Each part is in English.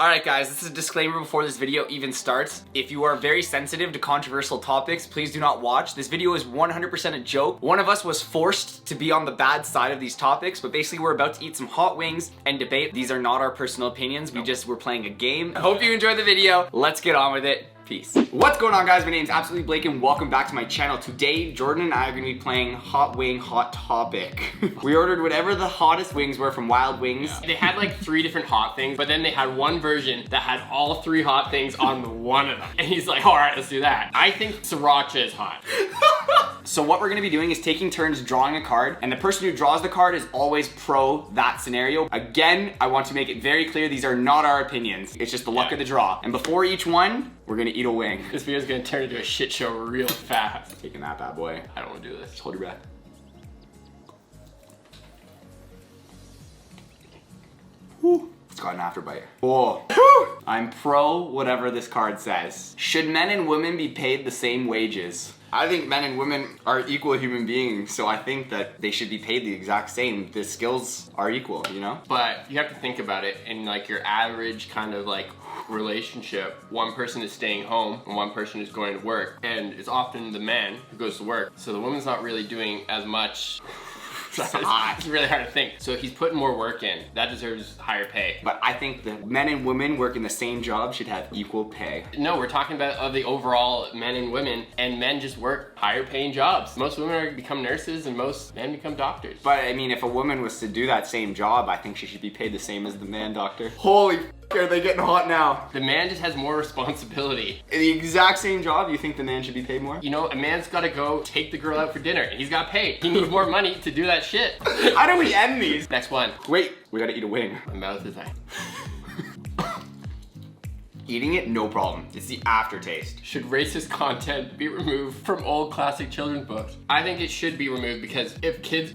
Alright guys, this is a disclaimer before this video even starts. If you are very sensitive to controversial topics, please do not watch. This video is 100% a joke. One of us was forced to be on the bad side of these topics, but basically we're about to eat some hot wings and debate. These are not our personal opinions, we just were playing a game. I hope you enjoyed the video. Let's get on with it. Peace. What's going on guys? My name is AbsolutelyBlake and welcome back to my channel. Today, Jordan and I are gonna be playing Hot Wing Hot Topic. We ordered whatever the hottest wings were from Wild Wings. Yeah. They had like 3 different hot things, but then they had one version that had all 3 hot things on one of them. And he's like, all right, let's do that. I think sriracha is hot. So what we're gonna be doing is taking turns drawing a card, and the person who draws the card is always pro that scenario. Again, I want to make it very clear these are not our opinions. It's just the luck of the draw. And before each one, we're gonna eat a wing. This video is gonna turn into a shit show real fast. Taking that bad boy. I don't wanna do this. Just hold your breath. Whew. It's got an afterbite. Whoa. Whew. I'm pro whatever this card says. Should men and women be paid the same wages? I think men and women are equal human beings, so I think that they should be paid the exact same. The skills are equal, you know? But you have to think about it in like your average kind of like relationship. One person is staying home and one person is going to work, and it's often the man who goes to work. So the woman's not really doing as much. It's really hard to think. So he's putting more work in. That deserves higher pay. But I think that men and women working the same job should have equal pay. No, we're talking about the overall men and women, and men just work higher paying jobs. Most women become nurses and most men become doctors. But I mean, if a woman was to do that same job, I think she should be paid the same as the man doctor. Holy are they getting hot now? The man just has more responsibility. In the exact same job, you think the man should be paid more? You know, a man's gotta go take the girl out for dinner. He's got paid. He needs more money to do that shit. How do we end these? Next one. Wait, we gotta eat a wing. My mouth is like... Eating it, no problem. It's the aftertaste. Should racist content be removed from old classic children's books? I think it should be removed because if kids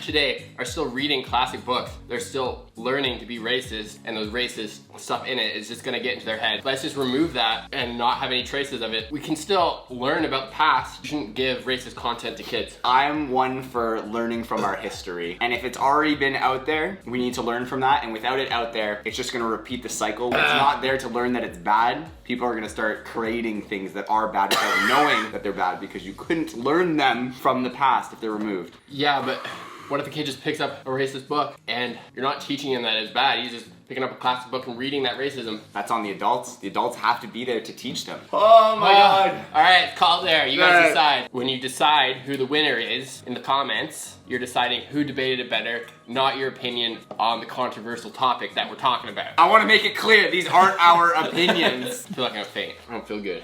today are still reading classic books, they're still learning to be racist, and those racist stuff in it is just gonna get into their head. Let's just remove that and not have any traces of it. We can still learn about the past. We shouldn't give racist content to kids. I'm one for learning from our history. And if it's already been out there, we need to learn from that. And without it out there, it's just gonna repeat the cycle. When it's not there to learn that it's bad, people are gonna start creating things that are bad without knowing that they're bad because you couldn't learn them from the past if they're removed. Yeah, but what if the kid just picks up a racist book and you're not teaching him that it's bad? He's just picking up a classic book and reading that racism. That's on the adults. The adults have to be there to teach them. Oh my God. All right, call there. You guys decide. When you decide who the winner is in the comments, you're deciding who debated it better, not your opinion on the controversial topic that we're talking about. I want to make it clear, these aren't our opinions. I feel like I'm faint. I don't feel good.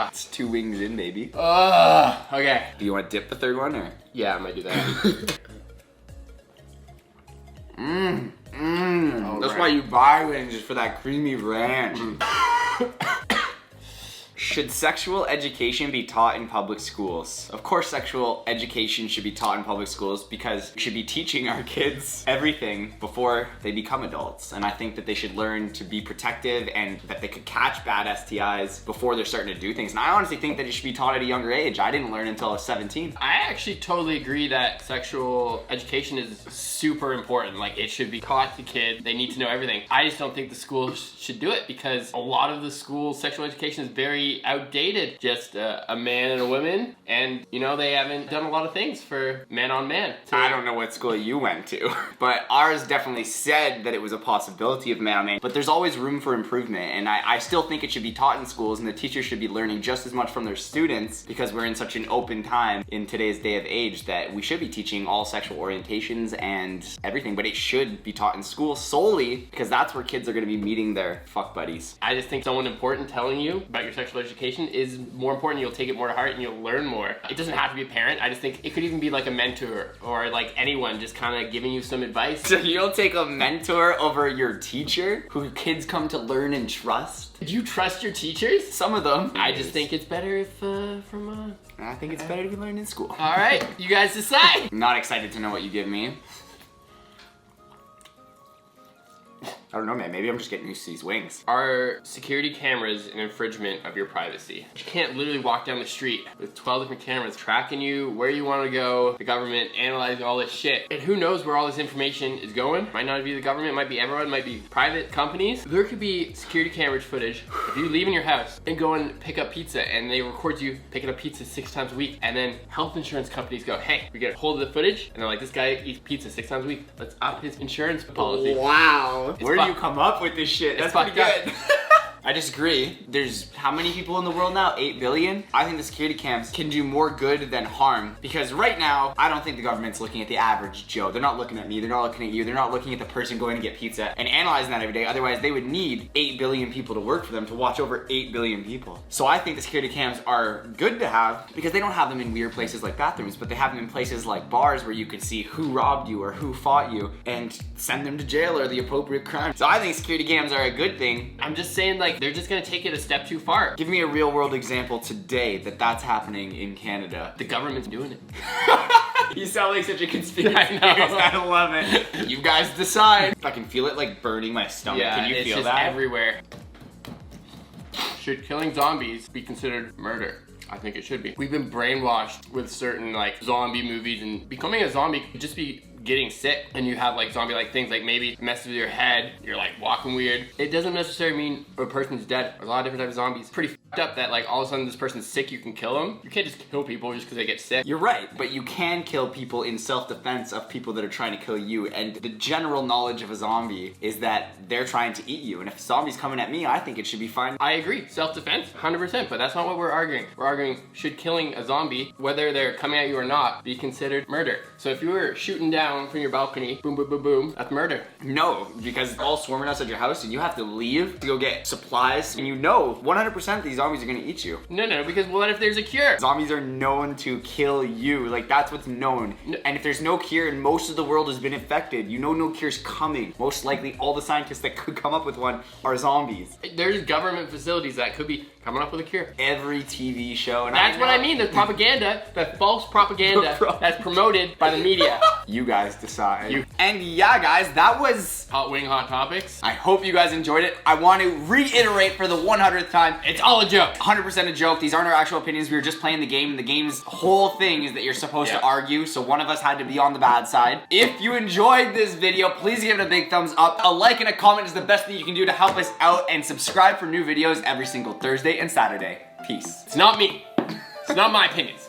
It's 2 wings in, baby. Okay. Do you want to dip the third one or? Yeah, I might do that. That's why you buy wings, is for that creamy ranch. Should sexual education be taught in public schools? Of course sexual education should be taught in public schools because we should be teaching our kids everything before they become adults. And I think that they should learn to be protective and that they could catch bad STIs before they're starting to do things. And I honestly think that it should be taught at a younger age. I didn't learn until I was 17. I actually totally agree that sexual education is super important. Like, it should be taught to kids. They need to know everything. I just don't think the schools should do it because a lot of the school sexual education is very outdated. Just a man and a woman, and you know, they haven't done a lot of things for man on man. I don't know what school you went to, but ours definitely said that it was a possibility of man on man, but there's always room for improvement, and I still think it should be taught in schools, and the teachers should be learning just as much from their students because we're in such an open time in today's day of age that we should be teaching all sexual orientations and everything, but it should be taught in school solely because that's where kids are going to be meeting their fuck buddies. I just think someone important telling you about your sexual education is more important. You'll take it more to heart and you'll learn more. It doesn't have to be a parent. I just think it could even be like a mentor or like anyone just kind of giving you some advice. So you'll take a mentor over your teacher who kids come to learn and trust? Do you trust your teachers? Some of them. I just think it's better if I think it's better to learn in school. All right, you guys decide. I'm not excited to know what you give me. I don't know, man. Maybe I'm just getting used to these wings. Are security cameras an infringement of your privacy? You can't literally walk down the street with 12 different cameras tracking you, where you want to go, the government analyzing all this shit. And who knows where all this information is going? Might not be the government, might be everyone, might be private companies. There could be security camera footage of you leaving your house and go and pick up pizza, and they record you picking up pizza 6 times a week. And then health insurance companies go, hey, we get a hold of the footage, and they're like, this guy eats pizza 6 times a week. Let's up his insurance policy. Wow. Where do you fucked. come up with this shit? That's pretty fucked good. I disagree. There's how many people in the world now? 8 billion? I think the security cams can do more good than harm, because right now, I don't think the government's looking at the average Joe. They're not looking at me, they're not looking at you, they're not looking at the person going to get pizza and analyzing that every day. Otherwise, they would need 8 billion people to work for them to watch over 8 billion people. So I think the security cams are good to have because they don't have them in weird places like bathrooms, but they have them in places like bars where you can see who robbed you or who fought you and send them to jail or the appropriate crime. So I think security cams are a good thing. I'm just saying, like, they're just gonna take it a step too far. Give me a real world example today that that's happening in Canada. The government's doing it. You sound like such a conspiracy I know. theorist. I love it. You guys decide. I can feel it like burning my stomach. Yeah, Can you it's feel just that? everywhere. Should killing zombies be considered murder? I think it should be. We've been brainwashed with certain like zombie movies, and becoming a zombie could just be getting sick, and you have like zombie-like things, like maybe it messes with your head, you're like walking weird. It doesn't necessarily mean a person's dead. There's a lot of different types of zombies. Pretty fucked up that like all of a sudden this person's sick, you can kill them. You can't just kill people just because they get sick. You're right, but you can kill people in self-defense of people that are trying to kill you, and the general knowledge of a zombie is that they're trying to eat you, and if a zombie's coming at me, I think it should be fine. I agree, self-defense, 100%, but that's not what we're arguing. We're arguing, should killing a zombie, whether they're coming at you or not, be considered murder? So if you were shooting down from your balcony, boom, boom, boom, boom, that's murder. No, because they're all swarming outside your house and you have to leave to go get supplies, and you know 100% these zombies are gonna eat you. No, because what if there's a cure? Zombies are known to kill you, like that's what's known. And if there's no cure and most of the world has been infected, you know no cure's coming. Most likely all the scientists that could come up with one are zombies. There's government facilities that could be coming up with a cure. Every TV show, and That's what I mean, there's propaganda, the false propaganda that's promoted by the media. You guys decide. And yeah, guys, that was Hot Wing Hot Topics. I hope you guys enjoyed it. I want to reiterate for the 100th time, It's all a joke. 100% a joke. These aren't our actual opinions. We were just playing the game. The game's whole thing is that you're supposed to argue, so one of us had to be on the bad side. If you enjoyed this video, please give it a big thumbs up. A like and a comment is the best thing you can do to help us out, and subscribe for new videos every single Thursday and Saturday. Peace. It's not me. It's not my opinions.